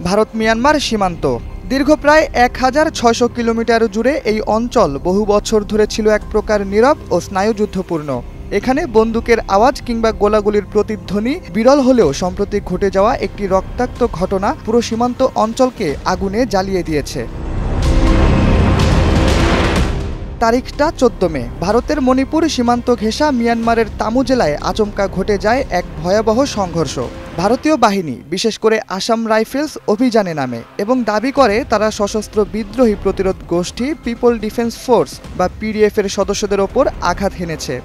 Bharat Myanmar সীমান্ত দীর্ঘ প্রায় ১৬০০ কিলোমিটার জুড়ে এই অঞ্চল বহু বছর ধরে ছিল এক প্রকার নীরব ও স্নায়ুযুদ্ধপূর্ণ। এখানে বন্দুকের আওয়াজ কিংবা গোলাগুলির প্রতিধ্বনি বিরল হলেও সম্প্রতি ঘটে যাওয়া একটি রক্তাক্ত ঘটনা পুরো সীমান্ত অঞ্চলকে আগুনে জ্বালিয়ে দিয়েছে। তারিখটা ১৪ মে। ভারতের মণিপুর সীমান্ত ঘেঁষা মিয়ানমারের তামু জেলায় আচমকা ঘটে যায় এক ভয়াবহ সংঘর্ষ। ভারতীয় বাহিনী, বিশেষ করে আসাম রাইফেলস, অভিযানে নামে এবং দাবি করে তারা সশস্ত্র বিদ্রোহী প্রতিরোধ গোষ্ঠী পিপল ডিফেন্স ফোর্স বা পিডিএফ এর সদস্যদের ওপর আঘাত হেনেছে।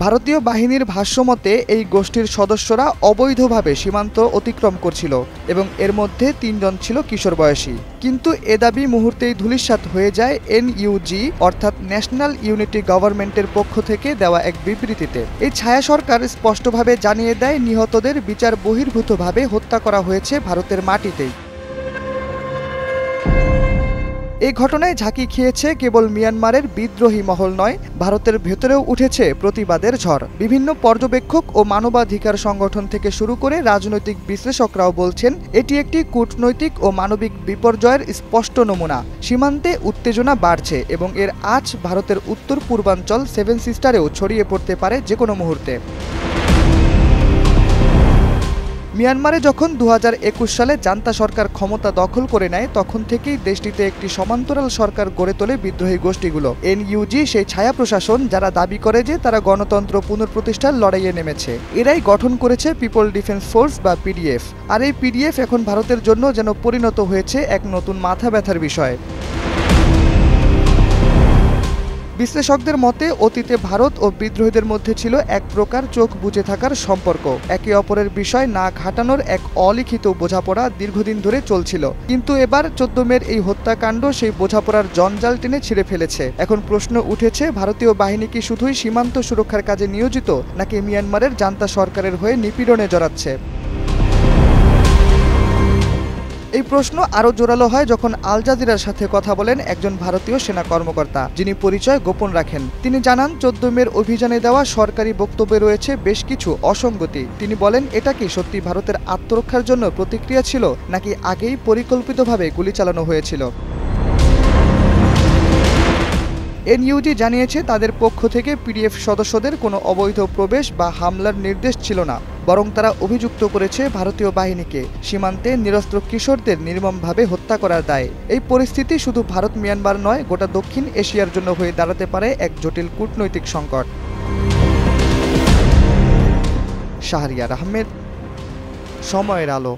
ভারতীয় বাহিনীর ভাষ্যমতে এই গোষ্ঠীর সদস্যরা অবৈধভাবে সীমান্ত অতিক্রম করছিল এবং এর মধ্যে ৩ জন ছিল কিশোর বয়সী। কিন্তু এ দাবি মুহূর্তেই ধূলিসাৎ হয়ে যায় এনইউজি অর্থাৎ ন্যাশনাল ইউনিটি গভর্নমেন্টের পক্ষ থেকে দেওয়া এক বিবৃতিতে। এই ছায়া সরকার স্পষ্টভাবে জানিয়ে দেয় নিহতদের বিচার বহির্ভূতভাবে হত্যা করা হয়েছে ভারতের মাটিতেই। এই ঘটনায় ঝাঁকি খেয়েছে কেবল মিয়ানমারের বিদ্রোহী মহল নয়, ভারতের ভেতরেও উঠেছে প্রতিবাদের ঝড়। বিভিন্ন পর্যবেক্ষক ও মানবাধিকার সংগঠন থেকে শুরু করে রাজনৈতিক বিশ্লেষকরাও বলছেন এটি একটি কূটনৈতিক ও মানবিক বিপর্যয়ের স্পষ্ট নমুনা। সীমান্তে উত্তেজনা বাড়ছে এবং এর আঁচ ভারতের উত্তর পূর্বাঞ্চল সেভেন সিস্টারেও ছড়িয়ে পড়তে পারে যে কোনো মুহূর্তে। মিয়ানমারে যখন ২০২১ সালে জান্তা সরকার ক্ষমতা দখল করে নেয়, তখন থেকেই দেশটিতে একটি সমান্তরাল সরকার গড়ে তোলে বিদ্রোহী গোষ্ঠীগুলো। এনইউজি সেই ছায়া প্রশাসন যারা দাবি করে যে তারা গণতন্ত্র পুনঃপ্রতিষ্ঠার লড়াইয়ে নেমেছে। এরাই গঠন করেছে পিপল ডিফেন্স ফোর্স বা পিডিএফ। আর এই পিডিএফ এখন ভারতের জন্য যেন পরিণত হয়েছে এক নতুন মাথা ব্যথার বিষয়। বিশ্লেষকদের মতে অতীতে ভারত ও বিদ্রোহীদের মধ্যে ছিল এক প্রকার চোখ বুজে থাকার সম্পর্ক। একে অপরের বিষয় না ঘাটানোর এক অলিখিত বোঝাপড়া দীর্ঘদিন ধরে চলছিল। কিন্তু এবার ১৪ মের এই হত্যাকাণ্ড সেই বোঝাপড়ার জঞ্জাল টেনে ছিঁড়ে ফেলেছে। এখন প্রশ্ন উঠেছে, ভারতীয় বাহিনী কি শুধুই সীমান্ত সুরক্ষার কাজে নিয়োজিত, নাকি মিয়ানমারের জান্তা সরকারের হয়ে নিপীড়নে জড়াচ্ছে? এই প্রশ্ন আরও জোরালো হয় যখন আল জাজিরার সাথে কথা বলেন একজন ভারতীয় সেনা কর্মকর্তা, যিনি পরিচয় গোপন রাখেন। তিনি জানান ১৪ মের অভিযানে দেওয়া সরকারি বক্তব্যে রয়েছে বেশ কিছু অসঙ্গতি। তিনি বলেন, এটা কি সত্যি ভারতের আত্মরক্ষার জন্য প্রতিক্রিয়া ছিল, নাকি আগেই পরিকল্পিতভাবে গুলি চালানো হয়েছিল? এনইউজি জানিয়েছে তাদের পক্ষ থেকে পিডিএফ সদস্যদের কোনো অবৈধ প্রবেশ বা হামলার নির্দেশ ছিল না, বরং তারা অভিযুক্ত করেছে ভারতীয় বাহিনীকে সীমান্তে নিরস্ত্র কিশোরদের নির্মমভাবে হত্যা করার দায়ে। এই পরিস্থিতি শুধু ভারত মিয়ানমার নয়, গোটা দক্ষিণ এশিয়ার জন্য হয়ে দাঁড়াতে পারে এক জটিল কূটনৈতিক সংকট। শাহরিয়ার আহমেদ, সময়ের আলো।